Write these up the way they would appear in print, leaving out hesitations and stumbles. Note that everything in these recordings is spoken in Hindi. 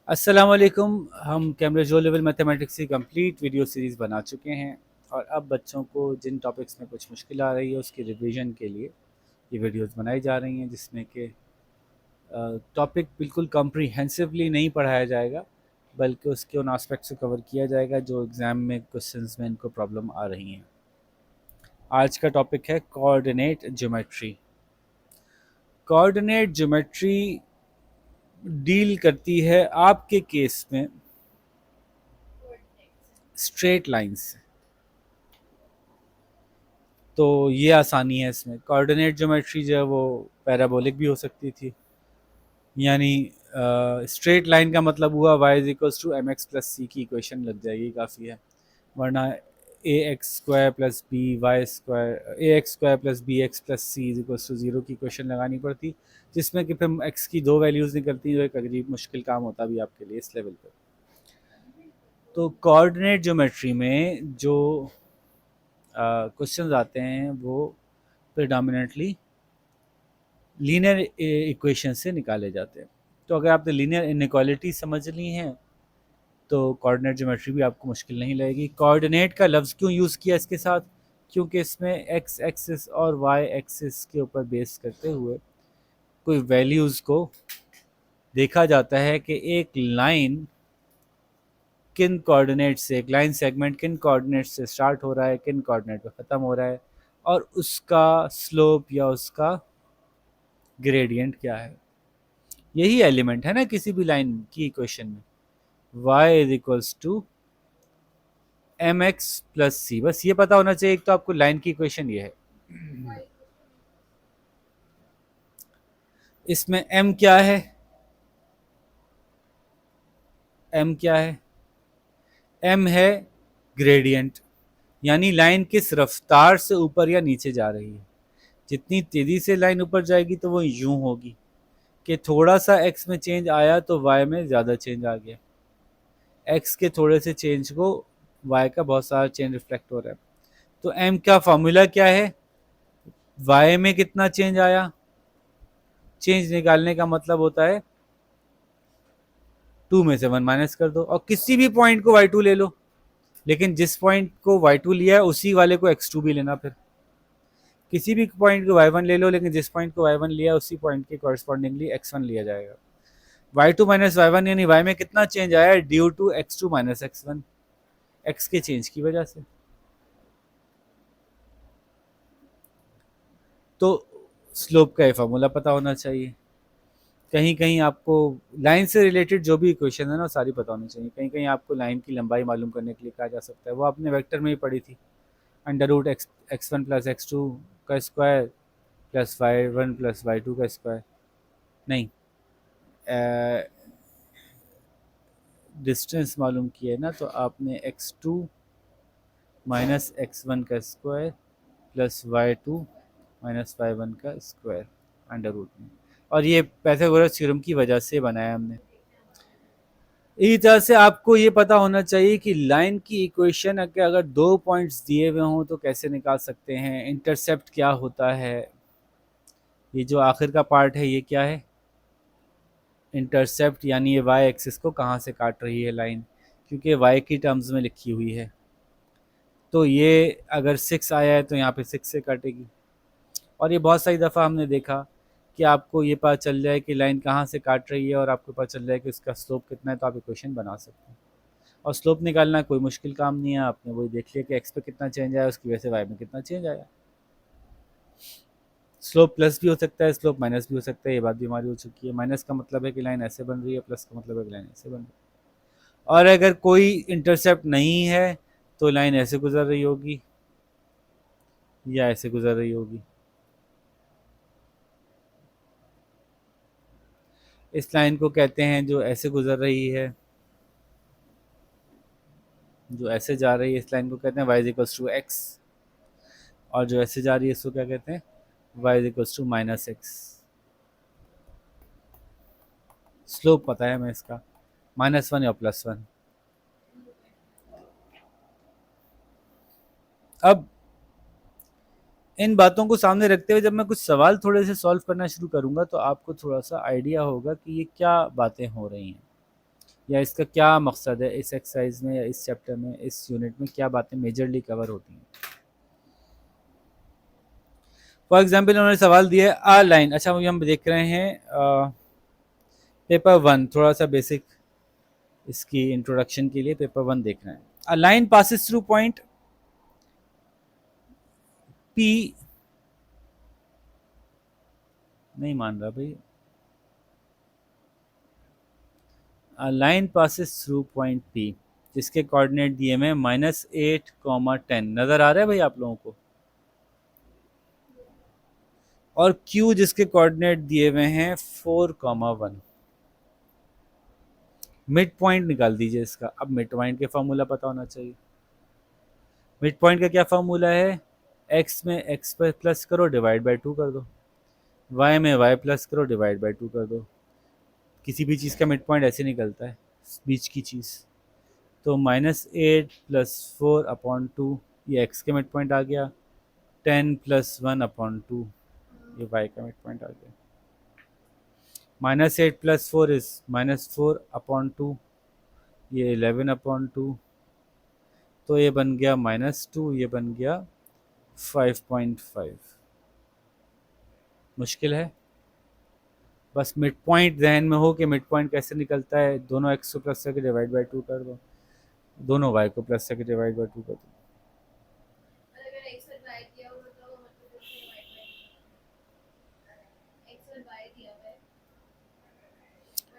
अस्सलाम वालेकुम। हम कैम्ब्रिज ओ लेवल मैथमेटिक्स की कंप्लीट वीडियो सीरीज़ बना चुके हैं और अब बच्चों को जिन टॉपिक्स में कुछ मुश्किल आ रही है उसकी रिवीजन के लिए ये वीडियोस बनाई जा रही हैं, जिसमें कि टॉपिक बिल्कुल कॉम्प्रिहेंसिवली नहीं पढ़ाया जाएगा, बल्कि उसके उन एस्पेक्ट्स को कवर किया जाएगा जो एग्ज़ाम में क्वेश्चंस में इनको प्रॉब्लम आ रही हैं। आज का टॉपिक है coordinate geometry. Coordinate geometry deal करती है आपके केस में स्ट्रेट लाइंस। तो ये आसानी है इसमें। कोऑर्डिनेट ज्योमेट्री जो है वो पैराबोलिक भी हो सकती थी, यानी स्ट्रेट लाइन का मतलब हुआ y is equals to M x plus c की इक्वेशन लग जाएगी, काफ़ी है। वरना a x square plus b y square a x square plus b x plus c is equals to zero की इक्वेशन लगानी पड़ती, जिसमें कि फिर एक्स की दो वैल्यूज़ निकलती, जो एक अजीब मुश्किल काम होता भी आपके लिए इस लेवल पर। तो कोऑर्डिनेट ज्योमेट्री में जो क्वेश्चंस आते हैं वो प्रेडोमिनेटली लीनियर इक्वेशन से निकाले जाते हैं। तो अगर आपने लीनियर इनइक्वालिटी समझ ली हैं तो कोऑर्डिनेट ज्योमेट्री भी आपको मुश्किल नहीं लगेगी। कोऑर्डिनेट का लफ्ज़ क्यों यूज़ किया इसके साथ? क्योंकि इसमें एक्स एक्सिस और वाई एक्सिस के ऊपर बेस करते हुए कोई वैल्यूज़ को देखा जाता है कि एक लाइन किन कोऑर्डिनेट से, एक लाइन सेगमेंट किन कोऑर्डिनेट से स्टार्ट हो रहा है, किन कोऑर्डिनेट पर ख़त्म हो रहा है, और उसका स्लोप या उसका ग्रेडियंट क्या है। यही एलिमेंट है ना किसी भी लाइन की इक्वेशन में। y is equals to M x plus c, बस ये पता होना चाहिए। एक तो आपको लाइन की इक्वेशन ये है, इसमें m क्या है, m क्या है, m है ग्रेडियंट, यानी लाइन किस रफ्तार से ऊपर या नीचे जा रही है। जितनी तेजी से लाइन ऊपर जाएगी तो वो यूं होगी कि थोड़ा सा x में चेंज आया तो y में ज़्यादा चेंज आ गया, x के थोड़े से चेंज को y का बहुत सारा चेंज रिफ्लेक्ट हो रहा है। तो m का फॉर्मूला क्या है, y में कितना चेंज आया, चेंज निकालने का मतलब होता है 2 में से 1 माइनस कर दो और किसी भी पॉइंट को y2 ले लो, लेकिन जिस पॉइंट को y2 लिया है उसी वाले को x2 भी लेना। फिर किसी भी पॉइंट को y1 ले लो, लेकिन जिस पॉइंट को y1 लिया है उसी पॉइंट के कॉरस्पॉन्डिंगली x1 लिया जाएगा। y2 माइनस y1 यानी y में कितना चेंज आया है, due to x2 minus x1, x के चेंज की वजह से। तो स्लोप का ये फॉर्मूला पता होना चाहिए। कहीं कहीं आपको लाइन से रिलेटेड जो भी इक्वेशन है ना सारी पता होनी चाहिए। कहीं कहीं आपको लाइन की लंबाई मालूम करने के लिए कहा जा सकता है, वो आपने वेक्टर में ही पढ़ी थी, under root x one plus x two का square plus y one plus y two का स्क्वायर। नहीं, डिस्टेंस मालूम किया है ना, तो आपने x two minus x one का square plus y two minus y one का स्क्वायर अंडर रूट में, और ये पाइथागोरस थ्योरम की वजह से बनाया हमने। इसी तरह से आपको ये पता होना चाहिए कि लाइन की इक्वेशन अगर दो पॉइंट्स दिए हुए हों तो कैसे निकाल सकते हैं, इंटरसेप्ट क्या होता है। ये जो आखिर का पार्ट है ये क्या है, इंटरसेप्ट, यानी ये वाई एक्सिस को कहाँ से काट रही है लाइन, क्योंकि वाई की टर्म्स में लिखी हुई है। तो ये अगर 6 आया है तो यहाँ पे 6 से काटेगी। और ये बहुत सारी दफ़ा हमने देखा कि आपको ये पता चल जाए कि लाइन कहाँ से काट रही है और आपको पता चल जाए कि उसका स्लोप कितना है, तो आप इक्वेशन बना सकते हैं। और स्लोप निकालना कोई मुश्किल काम नहीं है, आपने वही देख लिया कि एक्स पे कितना चेंज आया, उसकी वजह से वाई में कितना चेंज आया। स्लोप प्लस भी हो सकता है, स्लोप माइनस भी हो सकता है, ये बात भी हमारी हो चुकी है। माइनस का मतलब है कि लाइन ऐसे बन रही है, प्लस का मतलब है कि लाइन ऐसे बन रही है। और अगर कोई इंटरसेप्ट नहीं है तो लाइन ऐसे गुजर रही होगी या ऐसे गुजर रही होगी। इस लाइन को कहते हैं जो ऐसे गुजर रही है, जो ऐसे जा रही है इस लाइन को कहते हैं वाई इक्वल्स टू एक्स, और जो ऐसे जा रही है इसको क्या कहते हैं, Y equals to minus X. Slope पता है हमें इसका, -1 या +1। अब इन बातों को सामने रखते हुए जब मैं कुछ सवाल थोड़े से सॉल्व करना शुरू करूंगा तो आपको थोड़ा सा आइडिया होगा कि ये क्या बातें हो रही हैं। या इसका क्या मकसद है इस एक्सरसाइज में या इस चैप्टर में, इस यूनिट में क्या बातें मेजरली कवर होती हैं। फॉर एग्जाम्पल उन्होंने सवाल दिया है आ लाइन, अच्छा अभी हम देख रहे हैं पेपर वन, थोड़ा सा बेसिक इसकी इंट्रोडक्शन के लिए पेपर वन देख रहे हैं। A line passes through point P, नहीं मान रहा भाई, a line passes through point P जिसके कोऑर्डिनेट दिए हुए -8, 10 नजर आ रहा है भाई आप लोगों को, और Q जिसके कोऑर्डिनेट दिए हुए हैं 4, 1। मिड पॉइंट निकाल दीजिए इसका। अब मिड पॉइंट के फार्मूला पता होना चाहिए। मिड पॉइंट का क्या फार्मूला है, x में x पर प्लस करो डिवाइड बाय 2 कर दो, y में y प्लस करो डिवाइड बाय 2 कर दो। किसी भी चीज़ का मिड पॉइंट ऐसे निकलता है, बीच की चीज़। तो -8 + 4/2 ये x के मिड पॉइंट आ गया, 10 + 1/2 ये y का मिड पॉइंट आ गया। -8 + 4 इज -4/2, ये 11/2, तो ये बन गया -2, ये बन गया 5.5। मुश्किल है, बस मिड पॉइंट जहन में हो कि मिड पॉइंट कैसे निकलता है। दोनों x को प्लस करके डिवाइड बाय 2 कर दो, दोनों y को प्लस करके डिवाइड बाय 2 कर दो।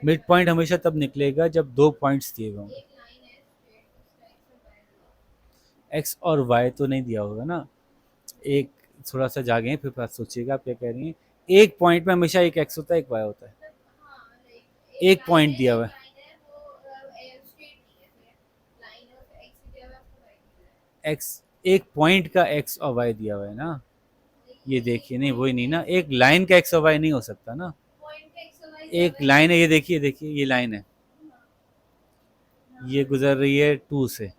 मिड पॉइंट हमेशा तब निकलेगा जब दो पॉइंट्स दिए हुए हों। एक्स और वाई तो नहीं दिया होगा ना, एक थोड़ा सा जागे हैं, फिर बात सोचिएगा आप क्या कह रही हैं। एक पॉइंट में हमेशा एक एक्स होता है, एक वाई होता है। एक पॉइंट दिया हुआ है, एक्स, एक पॉइंट का एक्स और वाई दिया हुआ है ना, ये देखिए, नहीं वही नहीं ना, एक लाइन का एक्स और वाई नहीं हो सकता ना। एक लाइन है, ये देखिए, देखिए ये लाइन है, ये गुजर रही है 2 से।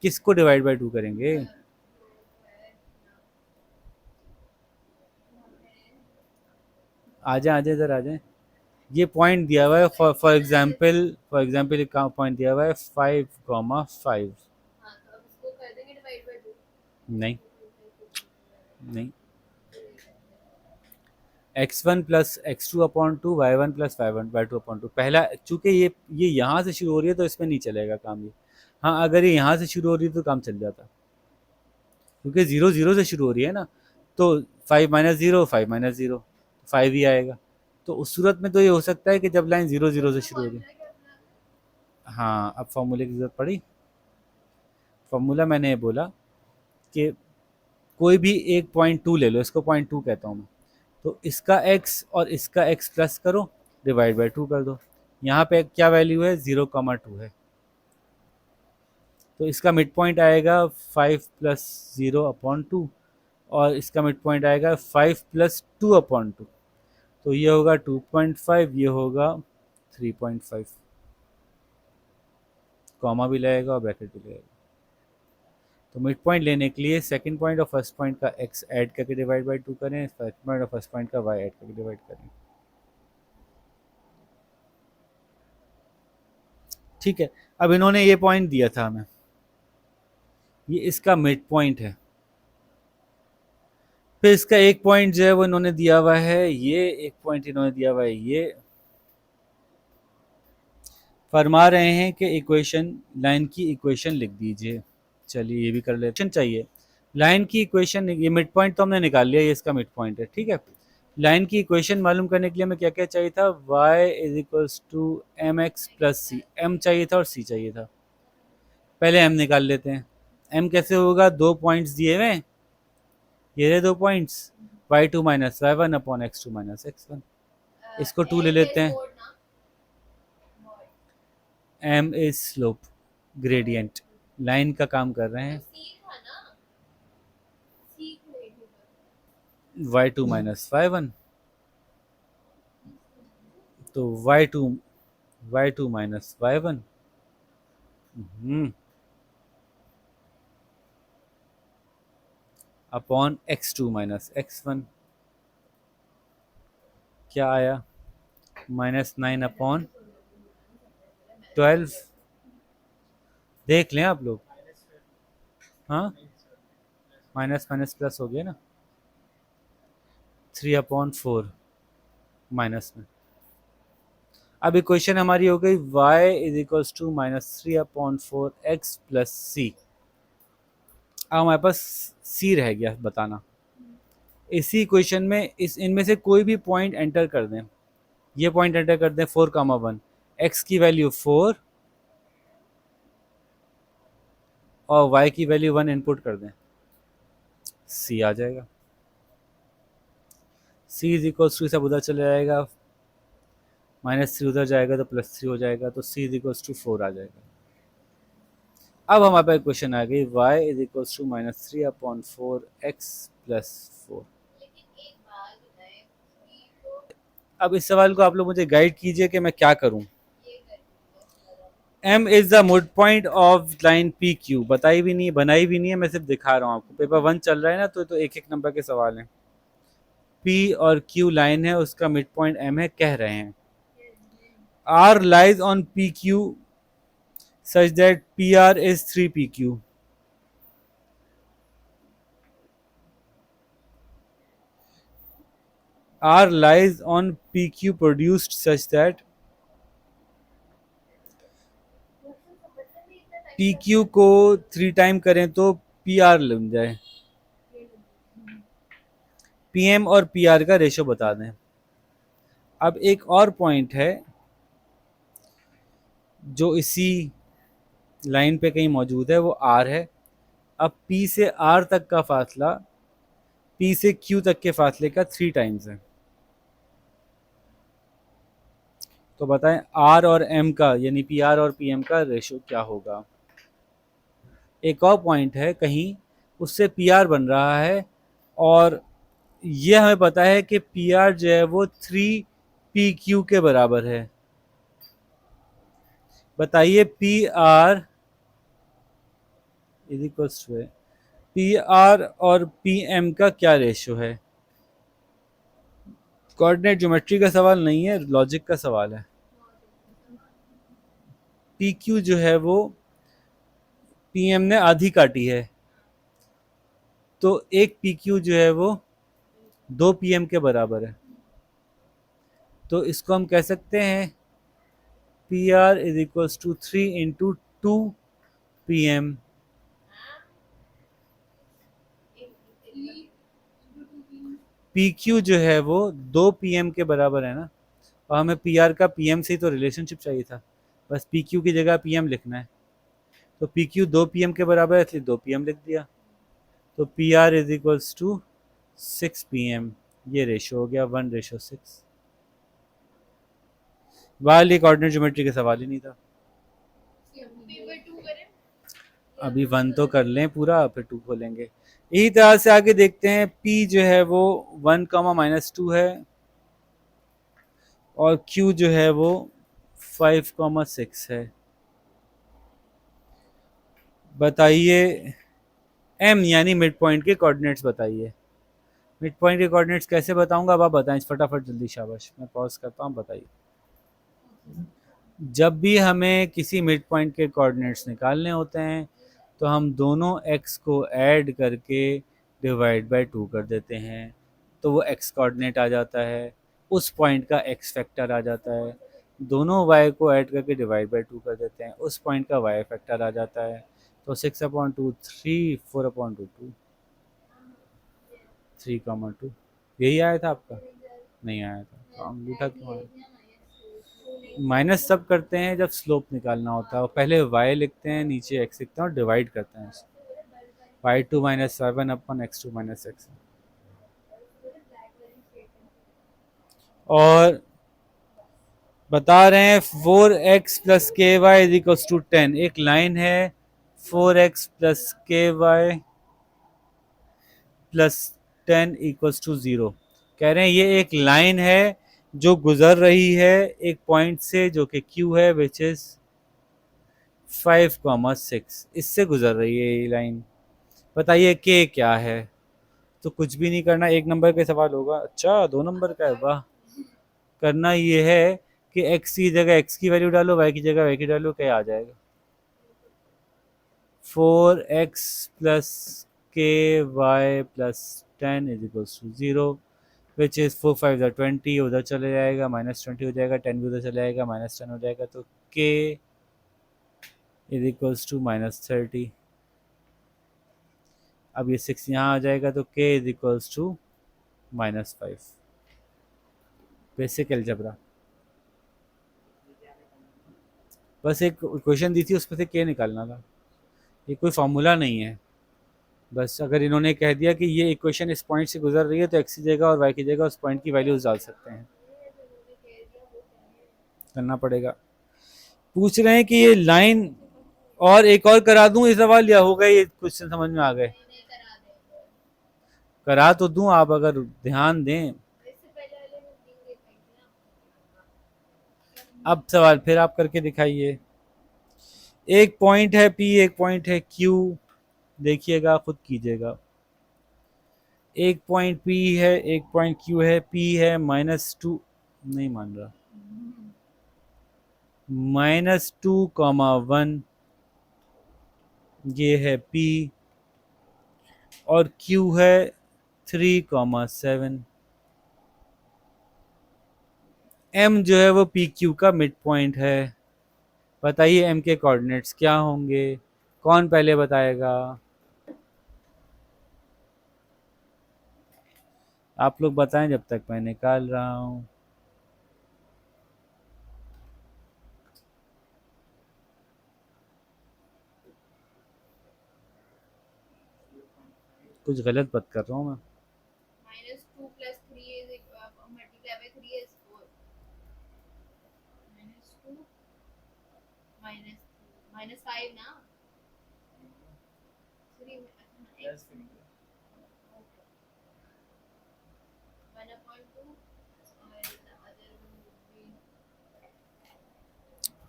किसको डिवाइड बाय 2 करेंगे, आ जाए, आ जाए इधर आ जाए। ये पॉइंट दिया हुआ है, फॉर एग्जाम्पल एक पॉइंट दिया हुआ है 5,5। नहीं, नहीं, x1 + x2/2, y1 + y2/2। पहला चूंकि ये यहाँ से शुरू हो रही है तो इसमें नहीं चलेगा काम ये। हाँ, अगर ये यहाँ से शुरू हो रही है तो काम चल जाता, क्योंकि 0 0 से शुरू हो रही है ना, तो 5 - 0, 5 - 0, 5 ही आएगा। तो उस सूरत में तो ये हो सकता है कि जब लाइन 0 0 से शुरू हो रही है। हाँ, अब फॉर्मूले की ज़रूरत पड़ी। फॉर्मूला मैंने ये बोला कि कोई भी एक पॉइंट 2 ले लो, इसको पॉइंट 2 कहता हूँ मैं, तो इसका x और इसका x प्लस करो, डिवाइड बाय 2 कर दो। यहाँ पे क्या वैल्यू है, 0,2 है, तो इसका मिड पॉइंट आएगा 5 + 0/2, और इसका मिड पॉइंट आएगा 5 + 2/2। तो ये होगा 2.5, ये होगा 3.5, कॉमा भी लगेगा और ब्रैकेट भी लगेगा। तो मिड पॉइंट लेने के लिए सेकंड पॉइंट और फर्स्ट पॉइंट का x ऐड करके डिवाइड बाय 2 करें, फर्स्ट पॉइंट और फर्स्ट पॉइंट का y ऐड करके डिवाइड करें। ठीक है, अब इन्होंने ये पॉइंट दिया था हमें, ये इसका मिड पॉइंट है। फिर इसका एक पॉइंट जो है वो इन्होंने दिया हुआ है, ये एक पॉइंट इन्होंने दिया हुआ है, ये फरमा रहे हैं कि इक्वेशन, लाइन की इक्वेशन लिख दीजिए। चलिए ये भी कर लेते चाहिए। लाइन की इक्वेशन, ये मिड पॉइंट तो हमने निकाल लिया, ये इसका मिड पॉइंट है, ठीक है। लाइन की इक्वेशन मालूम करने के लिए हमें क्या क्या चाहिए था, y = mx + c, m चाहिए था और c चाहिए था। पहले m निकाल लेते हैं। m कैसे होगा, दो पॉइंट्स दिए हुए, ये रहे दो पॉइंट्स, y2 - y1/x2 - x1। इसको 2 ले लेते हैं। m is slope, gradient, line का काम कर रहे हैं। y2 - y1, तो y2 - y1 upon x2 - x1, क्या आया, -9/12 देख लें आप लोग। हाँ, माइनस माइनस प्लस हो गया ना, 3/4 माइनस में। अब इक्वेशन हमारी हो गई y is equals to -3/4x+c। अब हमारे पास c रह गया बताना। इसी इक्वेशन में इस इनमें से कोई भी पॉइंट एंटर कर दें। ये पॉइंट एंटर कर दें 4,1, x की वैल्यू 4 और y की वैल्यू 1 इनपुट कर दें, c आ जाएगा। c इज इक्वल्स टू सब उधर चले जाएगा, -3 उधर जाएगा तो +3 हो जाएगा, तो c इज इक्वल्स टू 4 आ जाएगा। अब हमारे पास क्वेश्चन आ गई y is equals to -3/4x+4। अब इस सवाल को आप लोग मुझे गाइड कीजिए कि मैं क्या करूं। M is the mid point of line P Q. बताई भी नहीं है, बनाई भी नहीं है, मैं सिर्फ दिखा रहा हूँ आपको। पेपर 1 चल रहा है ना, तो एक एक नंबर के सवाल हैं। P और Q लाइन है, उसका मिड पॉइंट M है, कह रहे हैं R lies on PQ such that PR is 3PQ। R lies on PQ produced such that PQ को 3 टाइम करें तो PR लग जाए। PM और PR का रेशो बता दें। अब एक और पॉइंट है जो इसी लाइन पे कहीं मौजूद है, वो R है। अब P से R तक का फासला P से Q तक के फासले का 3 टाइम्स है। तो बताएं R और M का यानी PR और PM का रेशो क्या होगा। एक और पॉइंट है कहीं, उससे PR बन रहा है और ये हमें पता है कि PR जो है वो 3PQ के बराबर है। बताइए PR is equals to PR और PM का क्या रेशो है। कोऑर्डिनेट ज्योमेट्री का सवाल नहीं है, लॉजिक का सवाल है। PQ जो है वो PM ने आधी काटी है, तो एक PQ जो है वो 2 PM के बराबर है। तो इसको हम कह सकते हैं PR is equals to 3 into 2 PM। PQ जो है वो 2 PM के बराबर है ना, और हमें PR का PM से ही तो रिलेशनशिप चाहिए था, बस PQ की जगह PM लिखना है। तो PQ 2 PM के बराबर है, इसलिए 2 PM लिख दिया। तो PR is equals to 6 PM। ये रेशो हो गया 1:6। वाली कोऑर्डिनेट ज्योमेट्री का सवाल ही नहीं था। अभी 1 तो कर लें पूरा, फिर 2 खोलेंगे। यही तरह से आगे देखते हैं। P जो है वो 1, -2 है और Q जो है वो 5, 6 है। बताइए M यानी मिड पॉइंट के कोऑर्डिनेट्स बताइए। मिड पॉइंट के कोऑर्डिनेट्स कैसे बताऊंगा, अब आप बताएं फटाफट जल्दी, शाबाश। मैं पॉज करता हूँ, बताइए। जब भी हमें किसी मिड पॉइंट के कोऑर्डिनेट्स निकालने होते हैं तो हम दोनों x को ऐड करके डिवाइड बाय 2 कर देते हैं, तो वो x कोऑर्डिनेट आ जाता है, उस पॉइंट का x फैक्टर आ जाता है। दोनों y को ऐड करके डिवाइड बाय 2 कर देते हैं, उस पॉइंट का y फैक्टर आ जाता है। तो 6/2 3, 4/2 2, 3,2। यही आया था आपका? नहीं आया था तो अंगूठा क्यों आया? माइनस तब करते हैं जब स्लोप निकालना होता है, और पहले y लिखते हैं, नीचे x लिखते हैं और डिवाइड करते हैं। y2 - 7/x2 - x। और बता रहे हैं 4x + ky is equals to 10। एक लाइन है 4x + ky + 10 इक्वल्स टू 0। कह रहे हैं ये एक लाइन है जो गुजर रही है एक पॉइंट से जो कि q है, विच इज 5, 6। इससे गुजर रही है ये लाइन। बताइए k क्या है। तो कुछ भी नहीं करना, एक नंबर का सवाल होगा। अच्छा 2 नंबर का है, वाह। करना ये है कि x की जगह x की वैल्यू डालो, y की जगह y की डालो, क्या आ जाएगा? 4x प्लस के Y plus 10 is equals to 0, which is 4 5 ज़ा 20, उधर चले जाएगा, -20 हो जाएगा, 10 भी उधर चले जाएगा, -10 हो जाएगा, तो k इज इक्वल्स टू -30। अब ये 6 यहाँ आ जाएगा, तो k is equals to -5। Basic algebra. बस एक इक्वेशन दी थी, उसमें से k निकालना था। ये कोई फार्मूला नहीं है। बस अगर इन्होंने कह दिया कि ये इक्वेशन इस पॉइंट से गुजर रही है, तो x की जगह और y की जगह उस पॉइंट की वैल्यूज डाल सकते हैं। करना पड़ेगा। पूछ रहे हैं कि ये लाइन, और एक और करा दूं ये सवाल, या हो गए ये क्वेश्चन समझ में आ गए? करा तो दूं, आप अगर ध्यान दें। अब सवाल फिर आप करके दिखाइए। एक पॉइंट है P, एक पॉइंट है Q, देखिएगा खुद कीजिएगा। एक पॉइंट P है, एक पॉइंट Q है। P है -2, नहीं मान रहा, -2, 1, ये है P, और Q है 3, 7। M जो है वो PQ का मिड पॉइंट है। बताइए M के कोऑर्डिनेट्स क्या होंगे? कौन पहले बताएगा? आप लोग बताएं जब तक मैं निकाल रहा हूँ। कुछ गलत बात कर रहा हूँ मैं? -2 + 3 is multiply by 3 is 4, -2 -5 ना, 3 x 1/2, और the other one would be,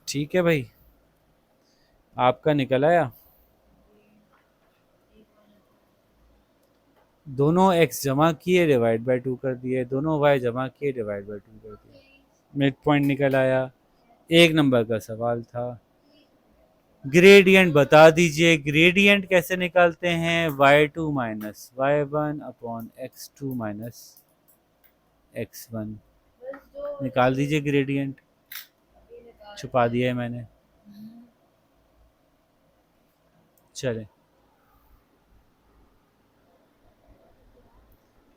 ठीक है भाई, आपका निकल आया। दोनों x जमा किए, डिवाइड बाय 2 कर दिए, दोनों y जमा किए, डिवाइड बाय 2 कर दिए, मिड पॉइंट निकल आया। एक नंबर का सवाल था। ग्रेडियंट बता दीजिए, ग्रेडियंट कैसे निकालते हैं? y2 minus y1 upon x2 minus x1। निकाल दीजिए ग्रेडियंट, छुपा दिया है मैंने। चले,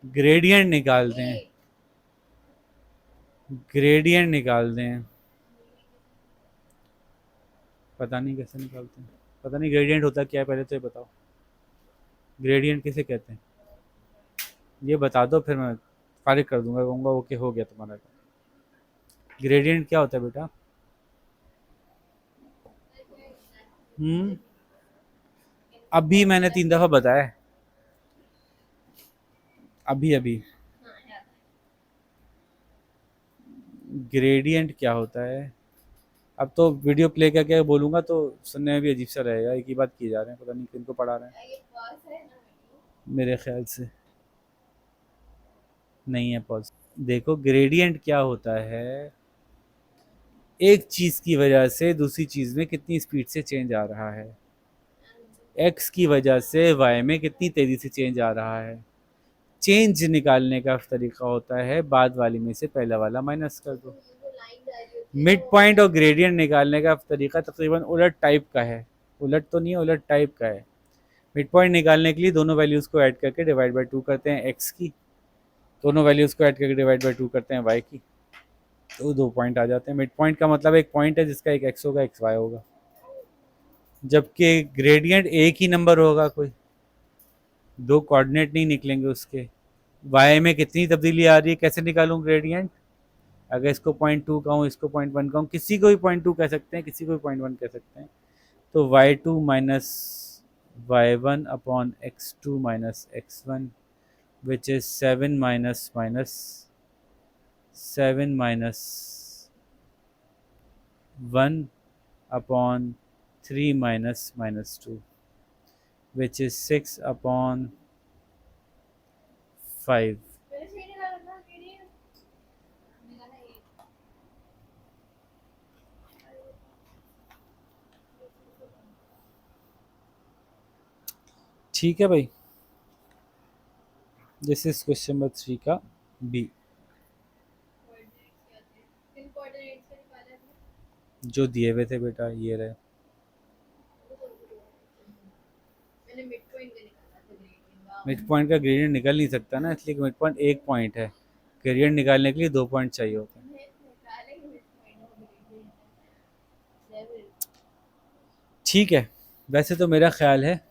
ग्रेडियंट निकाल दें, ग्रेडियंट निकाल दें। पता नहीं कैसे निकालते हैं, पता नहीं ग्रेडियंट होता क्या है, पहले तो ये बताओ ग्रेडियंट किसे कहते हैं? ये बता दो, फिर मैं फारिग कर दूंगा, कहूँगा ओके हो गया तुम्हारा। ग्रेडियंट क्या होता है बेटा? अभी मैंने 3 दफ़ा बताया, अभी अभी। ग्रेडियंट क्या होता है? अब तो वीडियो प्ले करके बोलूँगा तो सुनने में भी अजीब सा रहेगा, एक ही बात किए जा रहे हैं, पता नहीं किनको पढ़ा रहे हैं। मेरे ख्याल से नहीं है पॉज। देखो ग्रेडियंट क्या होता है, एक चीज़ की वजह से दूसरी चीज़ में कितनी स्पीड से चेंज आ रहा है। एक्स की वजह से वाई में कितनी तेज़ी से चेंज आ रहा है। चेंज निकालने का तरीका होता है बाद वाली में से पहला वाला माइनस कर दो। मिड पॉइंट और ग्रेडियंट निकालने का तरीका तकरीबन उलट टाइप का है, उलट तो नहीं है, उलट टाइप का है। मिड पॉइंट निकालने के लिए दोनों वैल्यूज़ को ऐड करके डिवाइड बाय 2 करते हैं एक्स की, दोनों वैल्यूज़ को ऐड करके डिवाइड बाय 2 करते हैं वाई की, तो 2 पॉइंट आ जाते हैं। मिड पॉइंट का मतलब एक पॉइंट है जिसका एक एक्स होगा, एक्स वाई होगा, जबकि ग्रेडियंट एक ही नंबर होगा, कोई दो कोऑर्डिनेट नहीं निकलेंगे उसके। वाई में कितनी तब्दीली आ रही है, कैसे निकालूं ग्रेडियंट? अगर इसको 0.2 कहूँ, इसको 0.1 कहूँ, किसी को भी 0.2 कह सकते हैं, किसी को भी 0.1 कह सकते हैं, तो y2 minus y1 upon x2 minus x1, which is 7 minus minus 7 minus 1 upon 3 minus minus 2, which is 6 upon 5। ठीक है भाई, दिस इज क्वेश्चन नंबर 3 का बी। जो दिए हुए थे बेटा ये रहे। मिड पॉइंट का ग्रेडियंट निकल नहीं सकता ना, इसलिए मिड पॉइंट एक पॉइंट है, ग्रेडियंट निकालने के लिए 2 पॉइंट चाहिए होते हैं। ठीक है, वैसे तो मेरा ख्याल है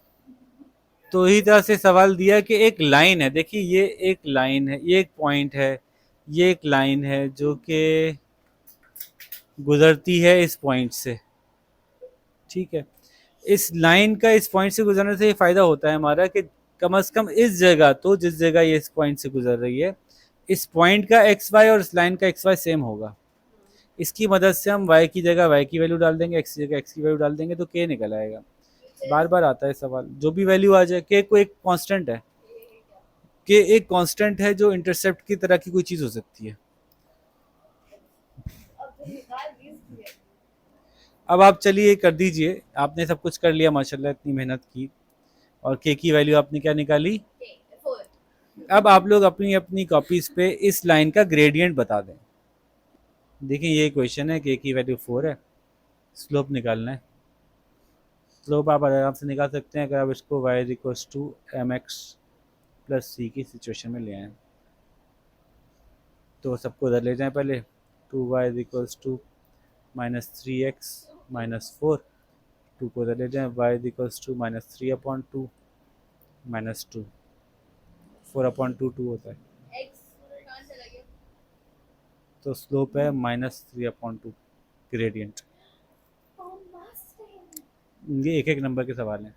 तो इसी तरह से सवाल दिया कि एक लाइन है, देखिए ये एक लाइन है, ये एक पॉइंट है, ये एक लाइन है जो कि गुजरती है इस पॉइंट से। ठीक है, इस लाइन का इस पॉइंट से गुजरने से ये फ़ायदा होता है हमारा कि कम से कम इस जगह, तो जिस जगह ये इस पॉइंट से गुजर रही है, इस पॉइंट का एक्स वाई और इस लाइन का एक्स वाई सेम होगा। इसकी मदद से हम y की जगह y की वैल्यू डाल देंगे, x की जगह x की वैल्यू डाल देंगे तो k निकल आएगा। बार बार आता है सवाल, जो भी वैल्यू आ जाए, k को एक कांस्टेंट है, k एक कांस्टेंट है जो इंटरसेप्ट की तरह की कोई चीज़ हो सकती है। अब आप चलिए कर दीजिए, आपने सब कुछ कर लिया माशाल्लाह, इतनी मेहनत की, और k की वैल्यू आपने क्या निकाली। अब आप लोग अपनी अपनी कॉपीज पे इस लाइन का ग्रेडियंट बता दें। देखिए ये क्वेश्चन है, k की वैल्यू 4 है, स्लोप निकालना है। स्लोप आप आराम से निकाल सकते हैं अगर आप इसको y equals to M x plus c की सिचुएशन में ले आएँ। तो सबको उधर ले जाएं पहले, 2y equals to minus 3x minus 4, 2 को उधर ले जाएं, y equals to minus 3/2 minus 2, 4/2 2 होता है, तो स्लोप है माइनस 3/2 ग्रेडियंट। ये एक एक नंबर के सवाल हैं।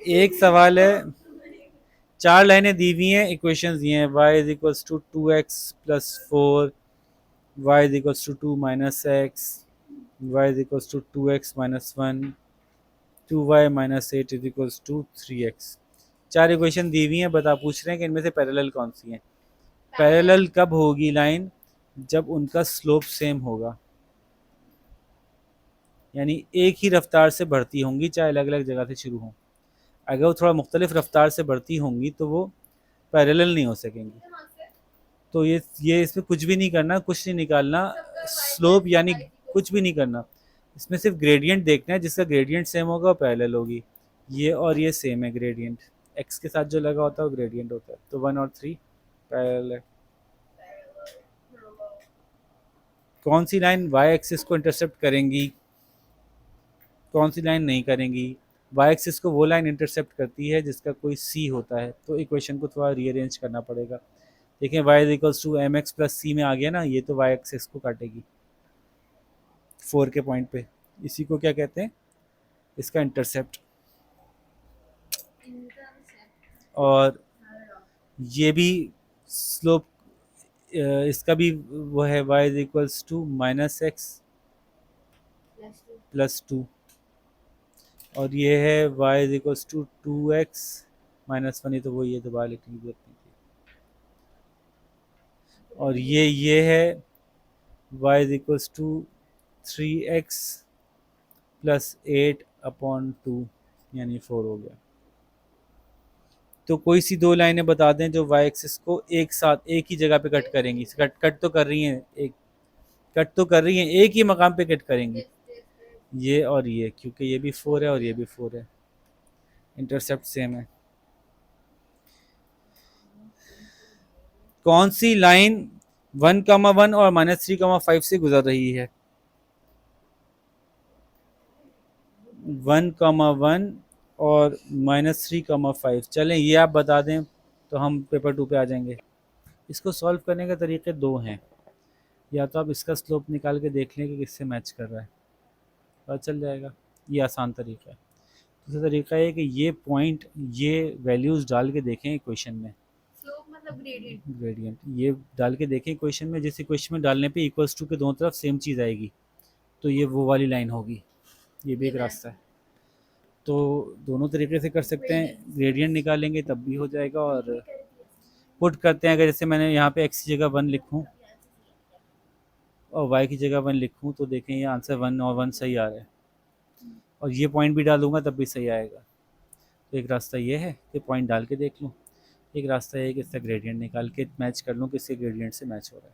एक सवाल है, 4 लाइनें दी हुई हैं, इक्वेशंस दिए हैं, y is equals to 2x plus 4, y is equals to 2 minus x, y is equals to 2x minus 1, 2y minus 8 is equals to 3x। 4 इक्वेशन दी हुई हैं, बता पूछ रहे हैं कि इनमें से पैरेलल कौन सी है। पैरेलल कब होगी लाइन, जब उनका स्लोप सेम होगा, यानी एक ही रफ्तार से बढ़ती होंगी चाहे अलग अलग जगह से शुरू हों। अगर वो थोड़ा मुख्तलिफ रफ्तार से बढ़ती होंगी तो वो पैरेलल नहीं हो सकेंगी। तो ये इसमें कुछ भी नहीं करना, कुछ नहीं निकालना, स्लोप यानी कुछ भी नहीं करना, इसमें सिर्फ ग्रेडियंट देखना है, जिसका ग्रेडियंट सेम होगा वो पैरेलल होगी। ये और ये सेम है ग्रेडियंट, एक्स के साथ जो लगा होता है वो ग्रेडियंट होता है, तो 1 और 3 पैरेलल है। कौन सी लाइन वाई एक्सिस को इंटरसेप्ट करेंगी, कौन सी लाइन नहीं करेंगी। वाई एक्सिस को वो लाइन इंटरसेप्ट करती है जिसका कोई सी होता है, तो इक्वेशन को थोड़ा रीअरेंज करना पड़ेगा। देखें y equals to M x plus c में आ गया ना, ये तो वाई एक्सिस को काटेगी 4 के पॉइंट पे, इसी को क्या कहते हैं, इसका इंटरसेप्ट। और ये भी स्लोप, इसका भी वो है, y is equals to minus X plus 2, और ये है y is equals to 2x minus 1, तो वो ये दोबारा लिखने की जरूरत नहीं थी। और ये है y is equals to 3x plus 8/2 यानी 4 हो गया। तो कोई सी दो लाइनें बता दें जो y एक्सिस को एक साथ एक ही जगह पे कट करेंगी, कट तो कर रही हैं, एक कट तो कर रही हैं, एक ही मकाम पे कट करेंगी, ये और ये, क्योंकि ये भी 4 है और ये भी 4 है, इंटरसेप्ट सेम है। कौन सी लाइन 1,1 और -3,5 से गुजर रही है। 1,1 और -3,5, चलें ये आप बता दें तो हम पेपर 2 पे आ जाएंगे। इसको सॉल्व करने के तरीके दो हैं, या तो आप इसका स्लोप निकाल के देख लें कि किससे मैच कर रहा है, पता चल जाएगा, ये आसान तरीका है। दूसरा तरीका है कि ये पॉइंट, ये वैल्यूज़ डाल के देखें इक्वेशन में, मतलब ग्रेडियंट ये डाल के देखें इक्वेशन में, जिस इक्वेशन में डालने पे इक्वल्स टू के दोनों तरफ सेम चीज़ आएगी, तो ये वो वाली लाइन होगी, ये भी एक रास्ता है। तो दोनों तरीके से कर सकते हैं, ग्रेडियंट निकालेंगे तब भी हो जाएगा, और पुट करते हैं, अगर जैसे मैंने यहाँ पे x की जगह 1 लिखूँ और y की जगह 1 लिखूँ, तो देखें ये आंसर 1 और 1 सही आ रहा है, और ये पॉइंट भी डालूंगा तब भी सही आएगा। तो एक रास्ता ये है कि पॉइंट डाल के देख लूँ, एक रास्ता ये है कि इसका ग्रेडियंट निकाल के मैच कर लूँ किसके ग्रेडियंट से मैच हो रहा है।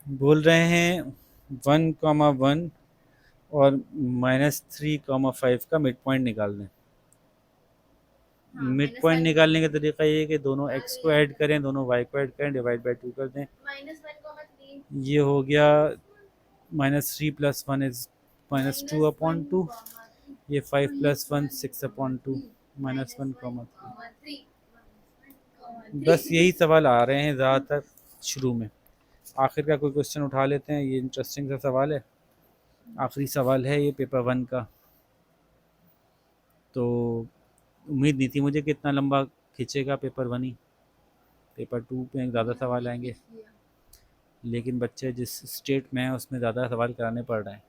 बोल रहे हैं 1,1 और -3,5 का मिड पॉइंट निकाल दें। मिड पॉइंट निकालने का तरीका ये है कि दोनों x को ऐड करें, दोनों y को ऐड करें, डिवाइड बाई 2 कर दें। ये हो गया -3 + 1 इज -2/2। ये 5 + 1 6/2 -1,3। बस यही सवाल आ रहे हैं ज़्यादातर शुरू में। आखिर का कोई क्वेश्चन उठा लेते हैं, ये इंटरेस्टिंग सा सवाल है। आखिरी सवाल है ये पेपर 1 का। तो उम्मीद नहीं थी मुझे कि इतना लंबा खींचेगा पेपर 1 ही। पेपर 2 पे ज़्यादा सवाल आएंगे, लेकिन बच्चे जिस स्टेट में हैं उसमें ज़्यादा सवाल कराने पड़ रहे हैं।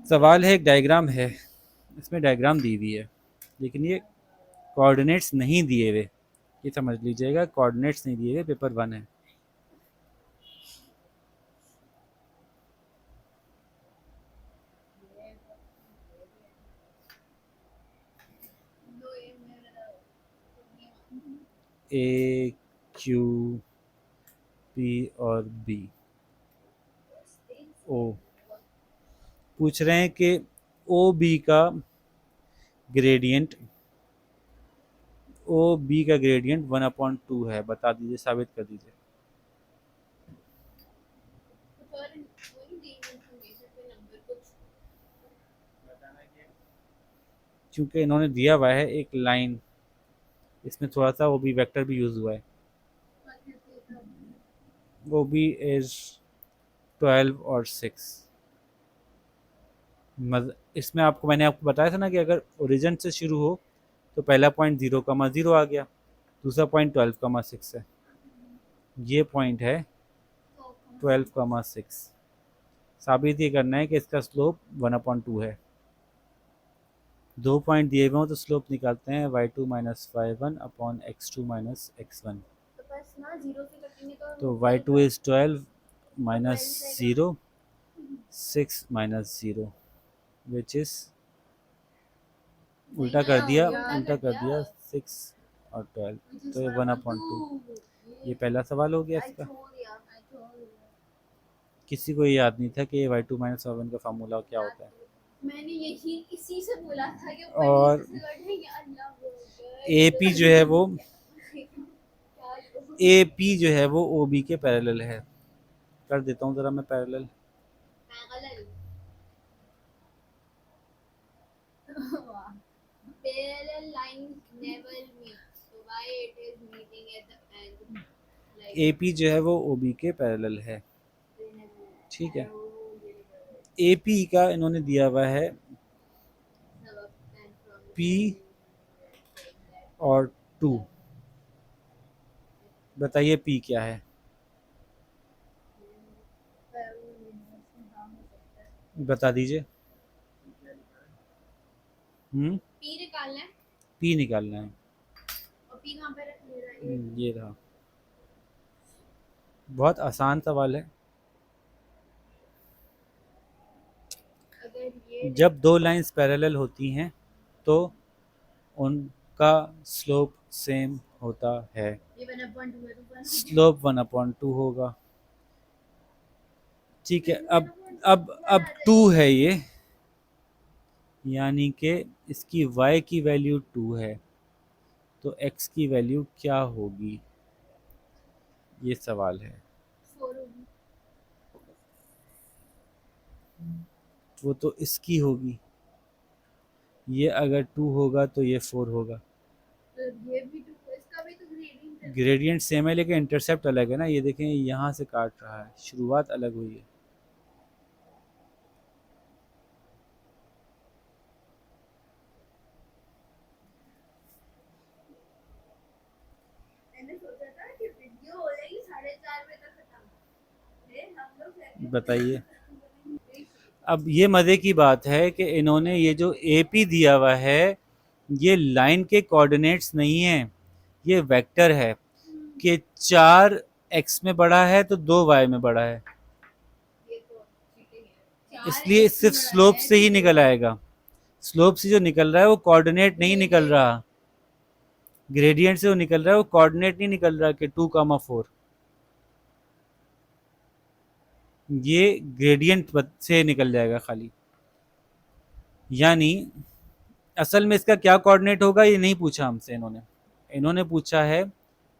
सवाल है, एक डायग्राम है, इसमें डायग्राम दी हुई है लेकिन ये कोऑर्डिनेट्स नहीं दिए हुए। ये समझ लीजिएगा, कोऑर्डिनेट्स नहीं दिए हुए, पेपर 1 है। ए, क्यू, पी और बी। ओ पूछ रहे हैं कि ओ बी का ग्रेडियंट, ओ बी का ग्रेडियंट 1/2 है, बता दीजिए, साबित कर दीजिए। क्योंकि इन्होंने दिया हुआ है एक लाइन, इसमें थोड़ा सा वो भी वेक्टर भी यूज़ हुआ है। वो भी इज 12 और 6। इसमें आपको मैंने आपको बताया था ना कि अगर ओरिजिन से शुरू हो तो पहला पॉइंट 0,0 आ गया, दूसरा पॉइंट 12,6 है, ये पॉइंट है 12,6। साबित ये करना है कि इसका स्लोप 1/2 है। 2 पॉइंट दिए हुए हों तो स्लोप निकालते हैं y2 - y1/x2 - x1। तो y2 इज 12 - 0 6 - 0 विच इज उल्टा कर दिया, 6 और 12, तो ये 1/2। ये पहला सवाल हो गया इसका। किसी को ये याद नहीं था कि y2 - y1 का फार्मूला क्या होता है। मैंने यही इसी से बोला था कि और AP जो है वो AP जो है वो OB के पैरेलल है। कर देता हूँ ज़रा मैं parallel. parallel lines never meet, so why it is meeting at the end, like AP जो है वो OB के पैरेलल है, ठीक है। AP का इन्होंने दिया हुआ है P और 2। बताइए P क्या है, बता दीजिए। P निकालना है, P निकालना है। और P कहाँ पे रख? ये रहा, बहुत आसान सवाल है। जब दो लाइंस पैरेलल होती हैं तो उनका स्लोप सेम होता है। ये 1/2 है तो स्लोप 1/2 होगा, ठीक है। अब 2 है ये, यानी कि इसकी y की वैल्यू 2 है, तो x की वैल्यू क्या होगी, ये सवाल है। 4 होगी। वो तो इसकी होगी, ये अगर 2 होगा तो ये 4 होगा। तो ये भी 2, इसका भी तो ग्रेडियंट है। ग्रेडियंट सेम है लेकिन इंटरसेप्ट अलग है ना। ये देखें यहाँ से काट रहा है, शुरुआत अलग हुई है। मैंने सोचा था कि वीडियो हो जाएगी 4:30 बजे तक खत्म, फिर हम लोग बताइए। अब ये मज़े की बात है कि इन्होंने ये जो AP दिया हुआ है ये लाइन के कोऑर्डिनेट्स नहीं है, ये वेक्टर है कि 4 x में बड़ा है तो 2 y में बड़ा है। ये तो चीटिंग इसलिए सिर्फ स्लोप से ही निकल आएगा। स्लोप से जो निकल रहा है वो कोऑर्डिनेट नहीं निकल रहा, ग्रेडियंट से वो निकल रहा है, वो कोऑर्डिनेट नहीं निकल रहा कि 2,4। ये ग्रेडियंट से निकल जाएगा खाली। यानी असल में इसका क्या कोऑर्डिनेट होगा ये नहीं पूछा हमसे इन्होंने। इन्होंने पूछा है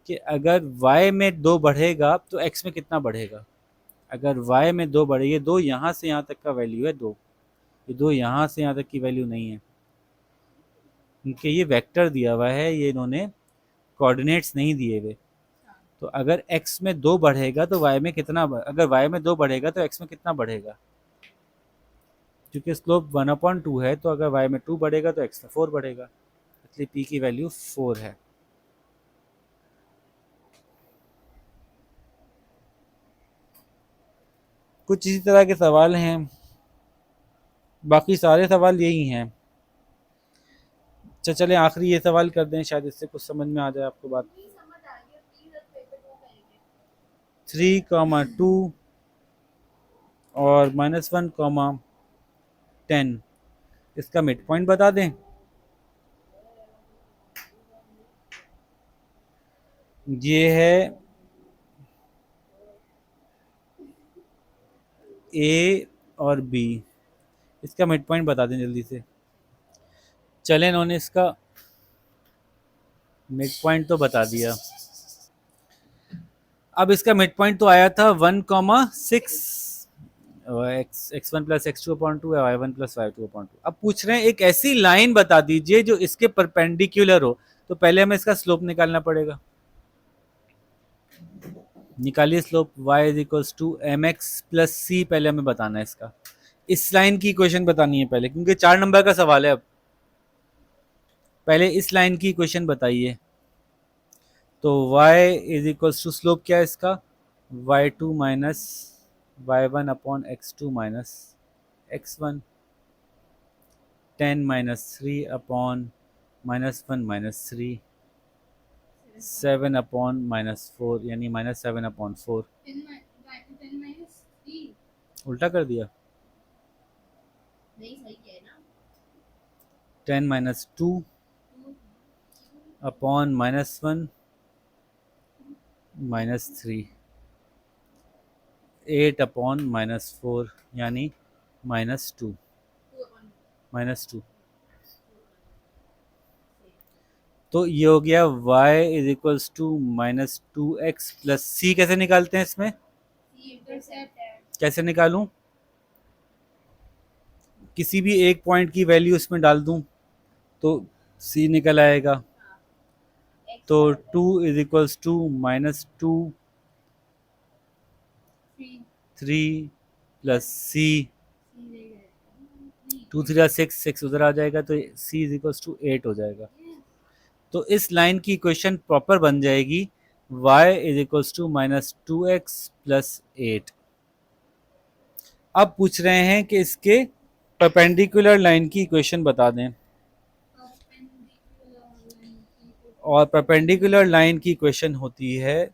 कि अगर y में 2 बढ़ेगा तो x में कितना बढ़ेगा। अगर y में 2 बढ़े, ये 2 यहाँ से यहाँ तक का वैल्यू है, 2 ये 2 यहाँ से यहाँ तक की वैल्यू नहीं है, क्योंकि ये वेक्टर दिया हुआ है, ये इन्होंने कोऑर्डिनेट्स नहीं दिए हुए। तो अगर x में 2 बढ़ेगा तो y में कितना अगर y में 2 बढ़ेगा तो x में कितना बढ़ेगा, क्योंकि स्लोप 1/2 है, तो अगर y में 2 बढ़ेगा तो x में 4 बढ़ेगा, इसलिए p की वैल्यू 4 है। कुछ इसी तरह के सवाल हैं, बाकी सारे सवाल यही हैं। अच्छा चलें आखिरी ये सवाल कर दें, शायद इससे कुछ समझ में आ जाए आपको बात। 3,2 और -1,10 इसका मिड पॉइंट बता दें। ये है ए और बी, इसका मिड पॉइंट बता दें जल्दी से। चलें इन्होंने इसका मिड पॉइंट तो बता दिया। अब इसका मिड पॉइंट तो आया था 1,6, x1 प्लस x2/2 है, y1 प्लस y2/2। अब पूछ रहे हैं एक ऐसी लाइन बता दीजिए जो इसके परपेंडिकुलर हो। तो पहले हमें इसका स्लोप निकालना पड़ेगा। निकालिए slope, y is equals to M x plus c, पहले हमें बताना है इसका। इस लाइन की इक्वेशन बतानी है पहले, क्योंकि 4 नंबर का सवाल है। अब पहले इस लाइन की इक्वेशन बताइए। तो y is equals to slope क्या है इसका, y2 minus y1/x2 minus x1, 10 minus 3/-1 minus 3, 7/-4 यानी -7/4। उल्टा कर दिया, नहीं सही है ना। 10 माइनस 2/-1 माइनस 3, 8/-4 यानी -2। तो ये हो गया y is equals to -2x plus c. कैसे निकालते हैं इसमें, कैसे निकालूं, किसी भी एक पॉइंट की वैल्यू इसमें डाल दूं तो c निकल आएगा। तो 2 is equals to -2 3 plus C, 2 3 6, 6 उधर आ जाएगा, तो c इज इक्वल्स टू 8 हो जाएगा। तो इस लाइन की इक्वेशन प्रॉपर बन जाएगी y is equals to -2x plus 8। अब पूछ रहे हैं कि इसके परपेंडिकुलर लाइन की इक्वेशन बता दें। और परपेंडिकुलर लाइन की इक्वेशन होती है,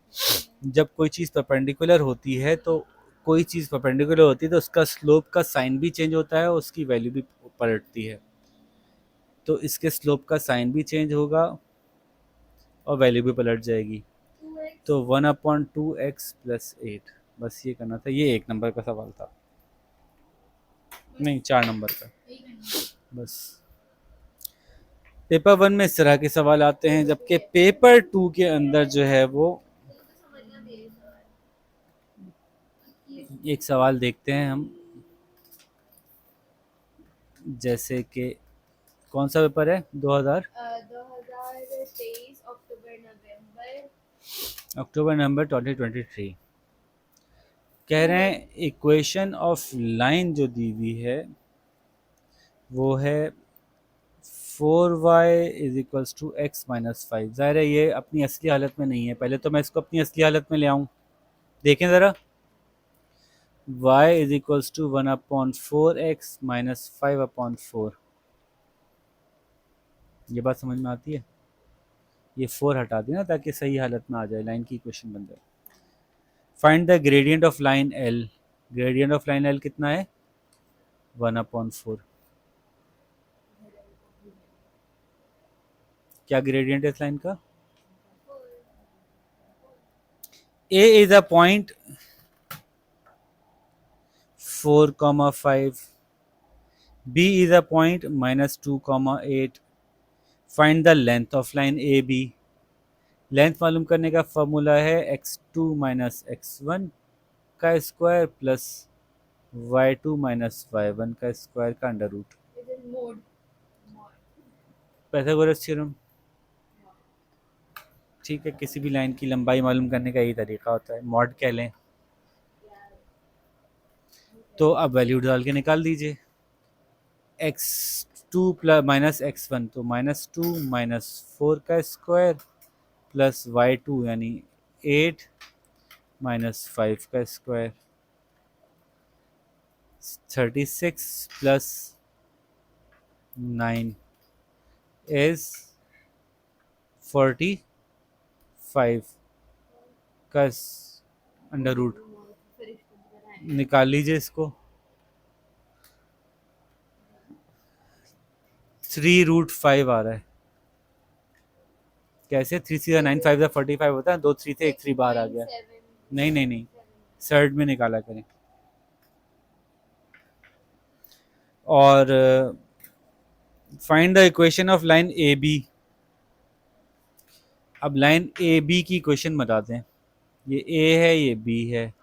जब कोई चीज़ परपेंडिकुलर होती है, तो कोई चीज़ परपेंडिकुलर होती है तो उसका स्लोप का साइन भी चेंज होता है और उसकी वैल्यू भी पलटती है। तो इसके स्लोप का साइन भी चेंज होगा और वैल्यू भी पलट जाएगी। तो 1/2x प्लस 8, बस ये करना था। ये 1 नंबर का सवाल था, नहीं 4 नंबर का बस। पेपर 1 में इस तरह के सवाल आते हैं, जबकि पेपर 2 के अंदर जो है वो एक सवाल देखते हैं हम, जैसे कि कौन सा पेपर है 2023 अक्टूबर नवंबर 2023। कह रहे हैं इक्वेशन ऑफ लाइन जो दी हुई है वो है 4y is equals to x minus 5। ज़ाहिर है ये अपनी असली हालत में नहीं है, पहले तो मैं इसको अपनी असली हालत में ले आऊँ। देखें ज़रा, y is equals to 1/4x minus 5/4। ये बात समझ में आती है। ये 4 हटा देना ताकि सही हालत में आ जाए, लाइन की इक्वेशन बन जाए। Find the gradient of line L। Gradient of line L कितना है, 1/4। क्या ग्रेडियंट है इस लाइन का? A is a point 4,5, B is a point -2,8। Find the length of line A B. Length मालूम करने का फॉर्मूला है x2 - x1 का स्क्वायर प्लस y2 - y1 का स्क्वायर का under root. It is mode. Mod. Pythagoras theorem. ठीक है, किसी भी लाइन की लंबाई मालूम करने का यही तरीका होता है, मॉड कह लें। Yeah. तो अब वैल्यू डाल के निकाल दीजिए। x2 प्लस -x1 तो -2 - 4 का स्क्वायर प्लस y2 यानी 8 -5 का स्क्वायर 36 प्लस 9 इज 45 का अंडर रूट। फिर इसको बनाए. निकाल लीजिए इसको। 3√5 आ रहा है। कैसे? 3 × 9 5 45 होता है, 2 3 थे, एक 3 बाहर आ गया। 6.7. नहीं नहीं नहीं, सर्ड में निकाला करें। और find the equation of line A B. अब लाइन ए बी की इक्वेशन बताते हैं। ये ए है, ये बी है।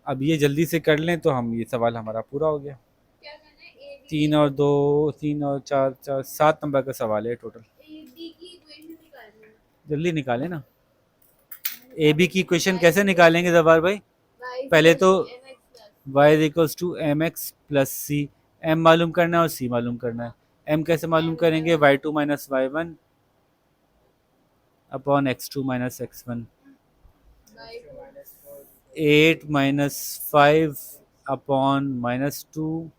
अब ये जल्दी से कर लें तो हम ये सवाल हमारा पूरा हो गया। क्या करना है? AB 3 और 2, 3 और 4, 7 नंबर का सवाल है टोटल। AB की इक्वेशन निकालना है. जल्दी निकालें ना। ए बी की इक्वेशन कैसे निकालेंगे जवार भाई? Y पहले तो equals to mx plus. y is equals to M x plus C. M मालूम करना है और सी मालूम करना है। एम कैसे मालूम करेंगे? y2 - y1 upon x2 - x1। Y2 8 - 5 upon -2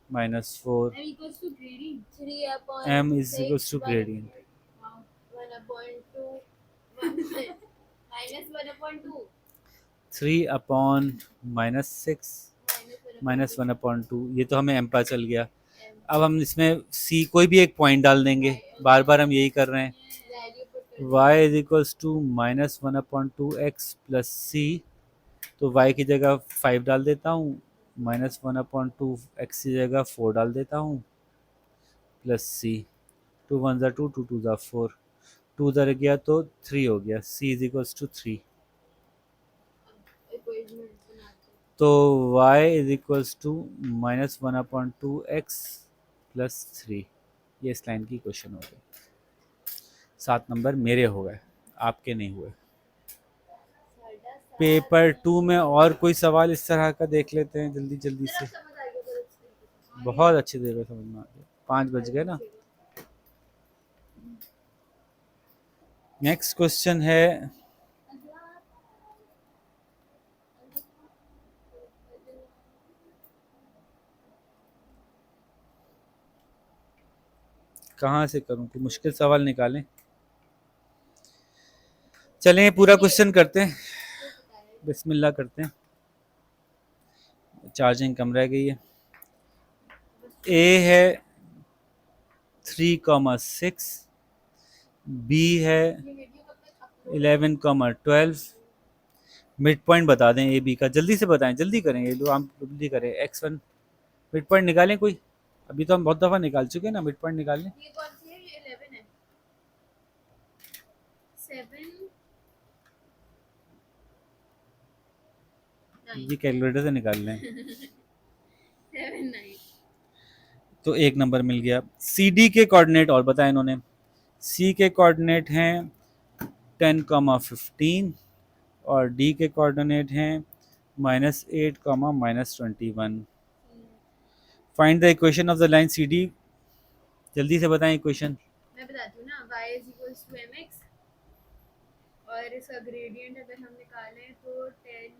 -4। m equals to gradient. 3 upon m is 6 equals to 1 gradient. 1 upon 2 minus 1 upon 2 3 upon -6 minus 1 upon 2 -1/2। ये तो हमें एम पता चल गया। m. अब हम इसमें सी कोई भी एक पॉइंट डाल देंगे। बार बार हम यही कर रहे हैं। Value put कर y is equals to -1/2x plus c. तो y की जगह 5 डाल देता हूँ, -1/2 x की जगह 4 डाल देता हूँ प्लस सी। 2 1 ज़ा 2, 2 2 ज़ा 4, 2 उधर गया तो 3 हो गया। c is equals to 3। equation बनाते हैं. तो y is equals to -1/2x plus 3। ये इस लाइन की क्वेश्चन हो गई। 7 नंबर मेरे हो गए, आपके नहीं हुए। साढ़ा सात. पेपर 2 में और कोई सवाल इस तरह का देख लेते हैं जल्दी जल्दी जरा से। समझ आ गया पर अच्छे बहुत अच्छी देर में समझ में आ गया। 5 बज गए ना। नेक्स्ट क्वेश्चन है, कहाँ से करूँ? कोई मुश्किल सवाल निकालें। चलें ये पूरा क्वेश्चन करते हैं, बिस्मिल्लाह करते हैं। चार्जिंग कम रह गई है। ए है 3,6, बी है 11,12। मिड पॉइंट बता दें ए बी का, जल्दी से बताएं, जल्दी करें, ये लो हम जल्दी करें। x1 मिड पॉइंट निकालें कोई। अभी तो हम बहुत दफ़ा निकाल चुके हैं ना, मिड पॉइंट निकाल लें। ये कौन सी है? ये 11 है. 7 ये कैलकुलेटर से निकाल लें। 7 9. तो एक नंबर मिल गया। सी डी के कोऑर्डिनेट और बताया इन्होंने। सी के कोऑर्डिनेट हैं 10,15 और डी के कोऑर्डिनेट हैं -8, -21। Find the equation of the line C D. जल्दी से बताएं इक्वेशन। मैं बताती हूँ ना. y is equals to mx और इसका ग्रेडियंट अगर हम निकालें तो 10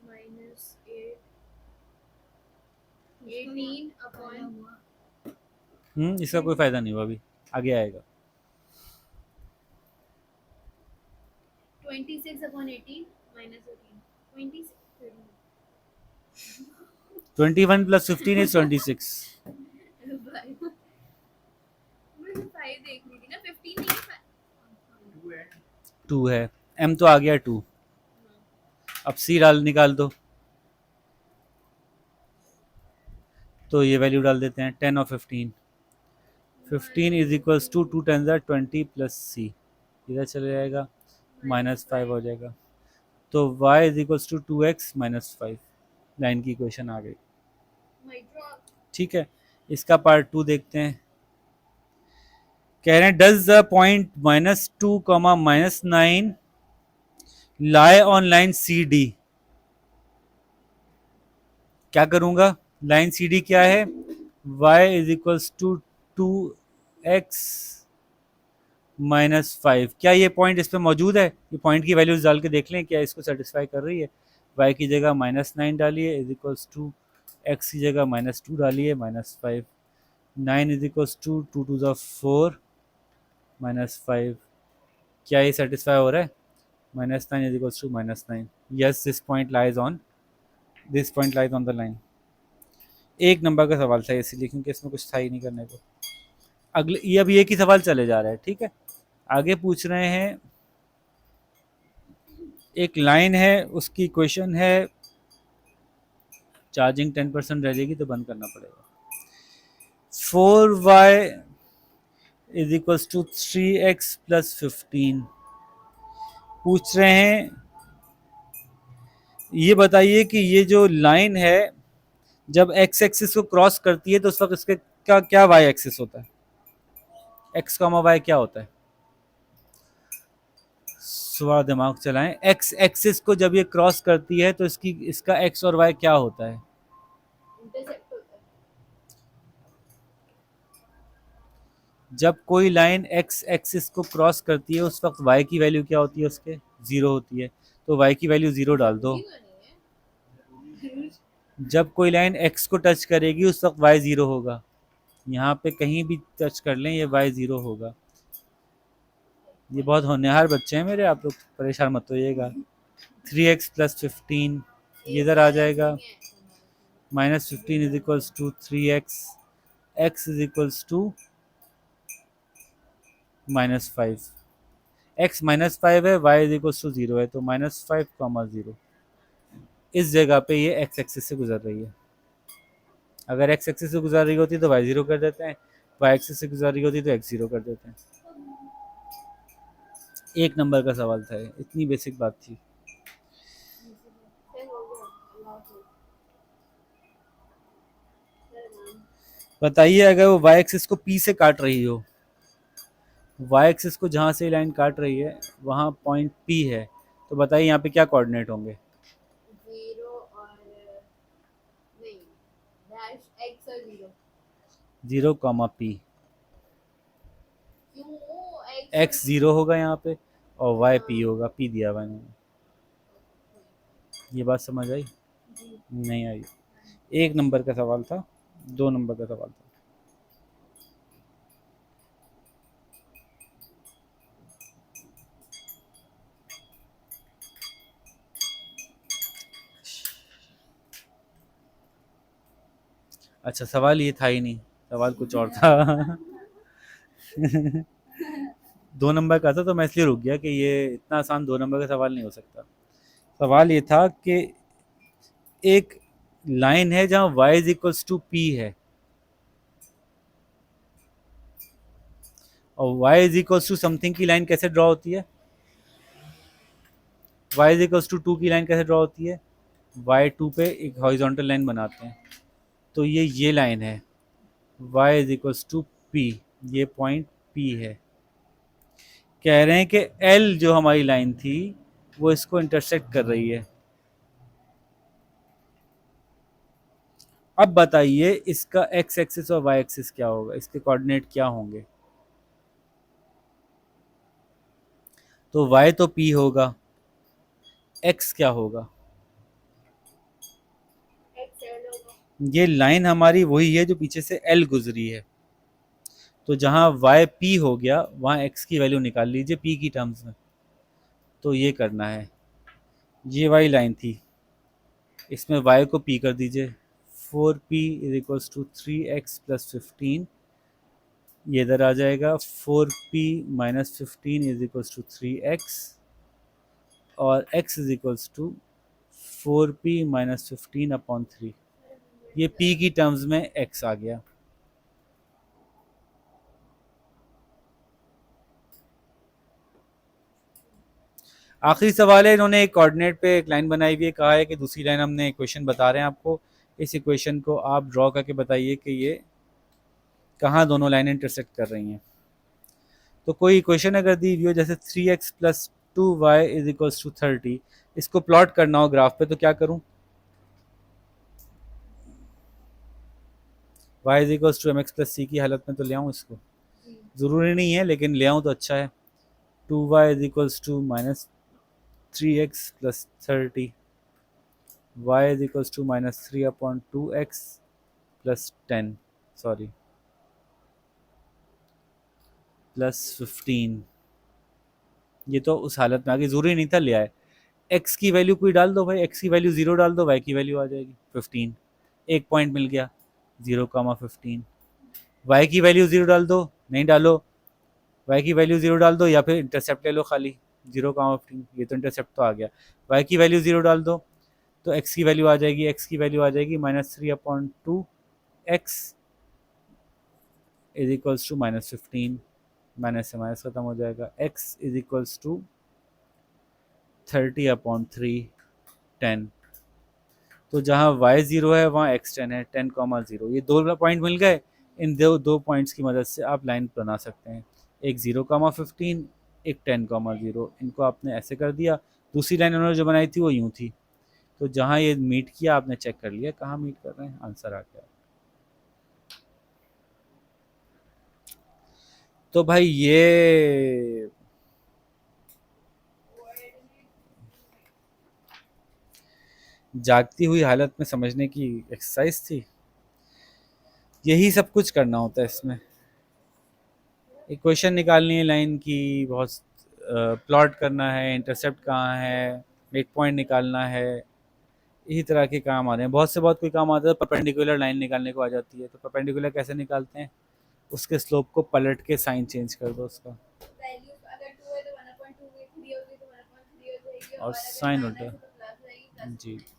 minus 8 18 upon इसका कोई फ़ायदा नहीं हुआ, अभी आगे आएगा। 26 upon 18 minus 18 26 21 + 15 is 26. Five। मुझे 5 देखनी थी ना, 15 नहीं है 5। 2 है, m तो आ गया 2। अब c डाल निकाल दो, तो ये वैल्यू डाल देते हैं 10 और 15। 15 is equals to 2 10 20 plus c, इधर चले जाएगा, -5 हो जाएगा। तो y is equals to 2x -5। लाइन की इक्वेशन आ गई। ठीक है, इसका पार्ट 2 देखते हैं। कह रहे हैं does the point -2, -9 lie on line CD। क्या करूंगा, लाइन CD क्या है, y is equals to 2x -5। क्या ये पॉइंट इस पे मौजूद है? ये पॉइंट की वैल्यूज डाल के देख लें क्या इसको सेटिस्फाई कर रही है। y की जगह -9 डालिए इज इक्वल्स टू x की जगह -2 डालिए -5। 9 इज इक्वल्स टू 2 2 4 -5। क्या ये सेटिस्फाई हो रहा है? -9 is equals to -9। Yes, this point lies on the line. एक नंबर का सवाल था इसीलिए, क्योंकि इसमें कुछ था ही नहीं करने को। अगले ये अब एक ही सवाल चले जा रहा है। ठीक है, आगे पूछ रहे हैं, एक लाइन है, उसकी इक्वेशन है, चार्जिंग 10% रह जाएगी तो बंद करना पड़ेगा। 4y is equals to 3x + 15। पूछ रहे हैं, ये बताइए कि ये जो लाइन है जब x एक्सिस को क्रॉस करती है तो उस वक्त इसके का क्या y एक्सिस होता है, x, y क्या होता है? थोड़ा दिमाग चलाएं। x एक्सिस को जब ये क्रॉस करती है तो इसका x और y क्या होता है? इंटरसेक्ट होता है। जब कोई लाइन x एक्सिस को क्रॉस करती है उस वक्त y की वैल्यू क्या होती है? उसके 0 होती है, तो y की वैल्यू 0 डाल दो। जब कोई लाइन x को टच करेगी उस वक्त y 0 होगा। यहाँ पे कहीं भी टच कर लें ये y 0 होगा। ये बहुत होनहार बच्चे हैं मेरे, आप लोग परेशान मत होइएगा। 3x + 15 ये इधर आ जाएगा, -15 is equals to 3x, x is equals to -5। x -5 है, y इज इक्वल्स टू 0 है, तो -5, 0। इस जगह पे ये x एक्सिस से गुजर रही है। अगर x एक्सिस से गुजर रही होती तो y 0 कर देते हैं, y एक्सिस से गुजर रही होती तो x 0 कर देते हैं। एक नंबर का सवाल था, इतनी बेसिक बात थी। बताइए, अगर वो y एक्सिस को p से काट रही हो, y एक्सिस को जहाँ से लाइन काट रही है वहाँ पॉइंट p है, तो बताइए यहाँ पे क्या कोऑर्डिनेट होंगे? 0 और नहीं, डैश x और 0। 0, p। क्यों x 0 होगा यहाँ पे और y p होगा, p दिया हुआ है। ये बात समझ आई? नहीं आई। एक नंबर का सवाल था, 2 नंबर का सवाल था। अच्छा, सवाल ये था ही नहीं, सवाल कुछ और था। 2 नंबर का था तो मैं इसलिए रुक गया कि ये इतना आसान 2 नंबर का सवाल नहीं हो सकता। सवाल ये था कि एक लाइन है जहाँ y is equals to p है और y is equals to something की लाइन कैसे ड्रॉ होती है? y इज इक्वल्स टू 2 की लाइन कैसे ड्रॉ होती है? y2 पे एक हॉरिजॉन्टल लाइन बनाते हैं, तो ये लाइन है, y is equals to p, ये पॉइंट p है। कह रहे हैं कि l जो हमारी लाइन थी वो इसको इंटरसेक्ट कर रही है। अब बताइए इसका x एक्सिस और y एक्सिस क्या होगा, इसके कोऑर्डिनेट क्या होंगे? तो y तो p होगा, x क्या होगा? ये लाइन हमारी वही है जो पीछे से l गुजरी है, तो जहां y p हो गया वहां x की वैल्यू निकाल लीजिए p की टर्म्स में। तो ये करना है, ये वाली लाइन थी, इसमें y को p कर दीजिए, 4p is equals to 3x plus 15, ये इधर आ जाएगा 4p minus 15 is equals to 3x, और x is equals to 4p minus 15 upon 3, ये p की टर्म्स में x आ गया। आखिरी सवाल है, इन्होंने एक कोऑर्डिनेट पे एक लाइन बनाई हुई है, कहा है कि दूसरी लाइन हमने इक्वेशन बता रहे हैं आपको, इस इक्वेशन को आप ड्रॉ करके बताइए कि ये कहाँ दोनों लाइन इंटरसेक्ट कर रही हैं। तो कोई इक्वेशन अगर दी हुई हो जैसे 3x plus 2y is equals to 30, इसको प्लॉट करना हो ग्राफ पे तो क्या करूँ? y is equals to mx plus c की हालत में तो ले आऊँ इसको, ज़रूरी नहीं है लेकिन ले आऊँ तो अच्छा है। 2y is equals to minus 3x plus 30, y is equals to minus 3 upon 2x plus 10, sorry plus 15, ये तो उस हालत में आगे ज़रूरी नहीं था ले आए। x की वैल्यू कोई डाल दो भाई, x की वैल्यू 0 डाल दो, y की वैल्यू आ जाएगी 15, एक पॉइंट मिल गया 0,15। y की वैल्यू 0 डाल दो, नहीं डालो, y की वैल्यू 0 डाल दो या फिर इंटरसेप्ट ले लो खाली 0,15, ये तो इंटरसेप्ट तो आ गया। y की वैल्यू 0 डाल दो तो x की वैल्यू आ जाएगी, x की वैल्यू आ जाएगी minus 3 upon 2 x is equals to minus 15, minus से माइनस खत्म हो जाएगा, x is equals to 30 upon 3 10। तो जहाँ y 0 है वहाँ x 10 है, 10,0, ये दो पॉइंट मिल गए। इन दो पॉइंट्स की मदद से आप लाइन बना सकते हैं, एक 0,15, एक 10,0, इनको आपने ऐसे कर दिया। दूसरी लाइन उन्होंने जो बनाई थी वो यूँ थी, तो जहाँ ये मीट किया आपने चेक कर लिया कहाँ मीट कर रहे हैं, आंसर आ गया। तो भाई ये जागती हुई हालत में समझने की एक्सरसाइज थी, यही सब कुछ करना होता है इसमें। इक्वेशन निकालनी है लाइन की, बहुत प्लॉट करना है, इंटरसेप्ट कहाँ है, एक पॉइंट निकालना है, इसी तरह के काम आते हैं। बहुत से बहुत कोई काम आता है परपेंडिकुलर लाइन निकालने को आ जाती है, तो परपेंडिकुलर कैसे निकालते हैं, उसके स्लोप को पलट के साइन चेंज कर दो उसका, वैल्यू अगर 2 है तो 1.2 3 होगी तो 1.3 हो जाएगी, और और अगर साइन माइनस उल्टा। है तो प्लस आएगी, प्लस जी, माइनस।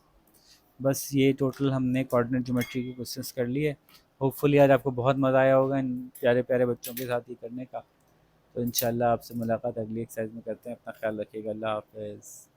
बस ये टोटल हमने कोऑर्डिनेट ज्योमेट्री की क्वेश्चंस कर लिए। होपफुली आज आपको बहुत मज़ा आया होगा इन प्यारे प्यारे बच्चों के साथ ही करने का। तो इंशाल्लाह आपसे मुलाकात अगली एक्सरसाइज में करते हैं। अपना ख्याल रखिएगा। अल्लाह हाफ़िज़।